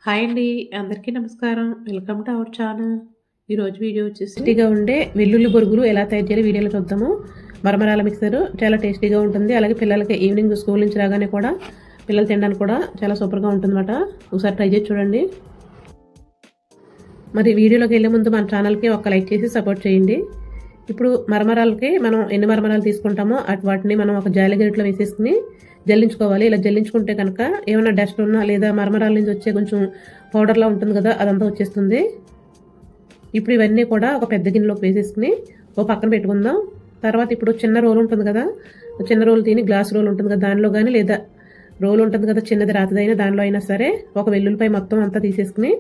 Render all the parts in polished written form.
Hi అండి. అందరికీ నమస్కారం. Welcome to our channel. ఈరోజు వీడియో వచ్చేసి టేస్టీగా ఉండే వెల్లుల్లి బొరుగులు ఎలా తయారు చేయాలో వీడియోలో చూద్దాము. మరమరాల మిక్సర్ చాలా టేస్టీగా ఉంటుంది. అలాగే పిల్లలకి ఈవినింగ్ స్కూల్ నుంచి రాగానే కూడా పిల్లలు తినడానికి కూడా చాలా సూపర్గా ఉంటుందన్నమాట. ఒకసారి ట్రై చేసి చూడండి. మరి వీడియోలోకి వెళ్ళే ముందు మన ఛానల్కి ఒక లైక్ చేసి సపోర్ట్ చేయండి. ఇప్పుడు మరమరాలకి మనం ఎన్ని మరమరాలు తీసుకుంటామో వాటిని మనం ఒక జాలిగరిటలో వేసేసుకుని జల్లించుకోవాలి. ఇలా జల్లించుకుంటే కనుక ఏమైనా డస్ట్ ఉన్నా లేదా మరమరాల నుంచి వచ్చే కొంచెం పౌడర్లా ఉంటుంది కదా, అదంతా వచ్చేస్తుంది. ఇప్పుడు ఇవన్నీ కూడా ఒక పెద్ద గిన్నెలోకి వేసేసుకుని ఓ పక్కన పెట్టుకుందాం. తర్వాత ఇప్పుడు చిన్న రోల్ ఉంటుంది కదా, చిన్న రోల్ తిని గ్లాస్ రోల్ ఉంటుంది కదా దానిలో కానీ, లేదా రోల్ ఉంటుంది కదా చిన్నది రాతదైనా దానిలో అయినా సరే ఒక వెల్లుల్లిపై మొత్తం అంతా తీసేసుకుని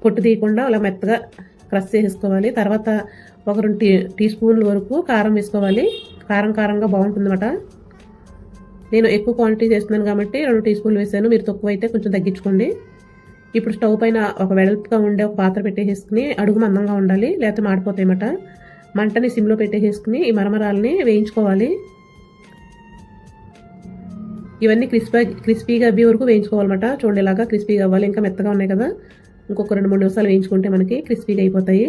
పొట్టు తీయకుండా అలా మెత్తగా క్రష్ చేసేసుకోవాలి. తర్వాత ఒక 2 టీ స్పూన్ల వరకు కారం వేసుకోవాలి. కారంగా బాగుంటుందన్నమాట. నేను ఎక్కువ క్వాంటిటీ చేస్తున్నాను కాబట్టి 2 టీ స్పూన్లు వేసాను. మీరు తక్కువ అయితే కొంచెం తగ్గించుకోండి. ఇప్పుడు స్టవ్ పైన ఒక వెడల్పుగా ఉండే ఒక పాత్ర పెట్టేసుకుని అడుగు మందంగా ఉండాలి, లేకపోతే మాడిపోతాయన్నమాట. మంటని సిమ్లో పెట్టేసుకుని ఈ మరమరాలని వేయించుకోవాలి. ఇవన్నీ క్రిస్పీగా అవ్వే వరకు వేయించుకోవాలన్నమాట. చూడండి ఇలాగా క్రిస్పీగా అవ్వాలి. ఇంకా మెత్తగా ఉన్నాయి కదా, ఇంకొక 2-3 నిమిషాలు వేయించుకుంటే మనకి క్రిస్పీగా అయిపోతాయి.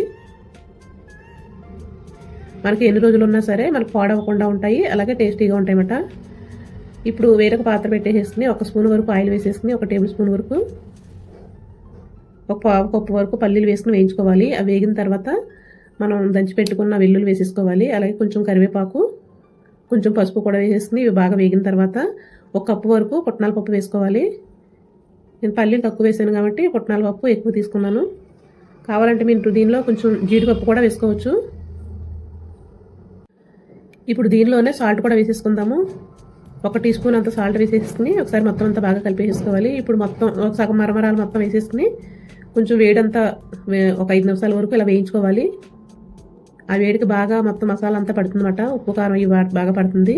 మనకి ఎన్ని రోజులు ఉన్నా సరే మనకు పాడవకుండా ఉంటాయి, అలాగే టేస్టీగా ఉంటాయన్నమాట. ఇప్పుడు వేరొక పాత్ర పెట్టేసుకుని 1 స్పూన్ వరకు ఆయిల్ వేసేసుకుని 1 టేబుల్ స్పూన్ వరకు 1 పావు కప్పు వరకు పల్లీలు వేసుకుని వేయించుకోవాలి. అవి వేగిన తర్వాత మనం దంచి పెట్టుకున్న వెల్లుల్లి వేసేసుకోవాలి. అలాగే కొంచెం కరివేపాకు, కొంచెం పసుపు కూడా వేసేసుకుని ఇవి బాగా వేగిన తర్వాత 1 కప్పు వరకు పుట్నాల పప్పు వేసుకోవాలి. నేను పల్లీలు తక్కువ వేసాను కాబట్టి పుట్నాల పప్పు ఎక్కువ తీసుకున్నాను. కావాలంటే మీరు దీనిలో కొంచెం జీడిపప్పు కూడా వేసుకోవచ్చు. ఇప్పుడు దీనిలోనే సాల్ట్ కూడా వేసేసుకుందాము. 1 టీ స్పూన్ అంత సాల్ట్ వేసేసుకుని ఒకసారి మొత్తం అంతా బాగా కలిపేసుకోవాలి. ఇప్పుడు మొత్తం ఒక సగం మరమరాలు మొత్తం వేసేసుకుని కొంచెం వేడంతా ఒక 5 నిమిషాల వరకు ఇలా వేయించుకోవాలి. ఆ వేడికి బాగా మొత్తం మసాలా అంతా పడుతుందన్నమాట. ఉప్పు కారం ఇవి బాగా పడుతుంది.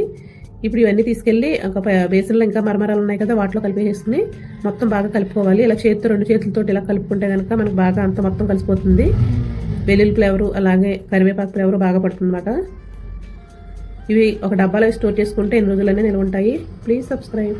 ఇప్పుడు ఇవన్నీ తీసుకెళ్ళి ఒక బేసన్లో ఇంకా మరమరాలు ఉన్నాయి కదా వాటిలో కలిపేసుకుని మొత్తం బాగా కలుపుకోవాలి. ఇలా 2 చేతులతో ఇలా కలుపుకుంటే కనుక మనకు బాగా అంత మొత్తం కలిసిపోతుంది. వెల్లుల్లి ఫ్లేవరు అలాగే కరివేపాకు ఫ్లేవరు బాగా పడుతుందన్నమాట. ఇవి ఒక డబ్బాలో స్టోర్ చేసుకుంటే ఎన్ని రోజులనే నిల్వ ఉంటాయి. Please subscribe.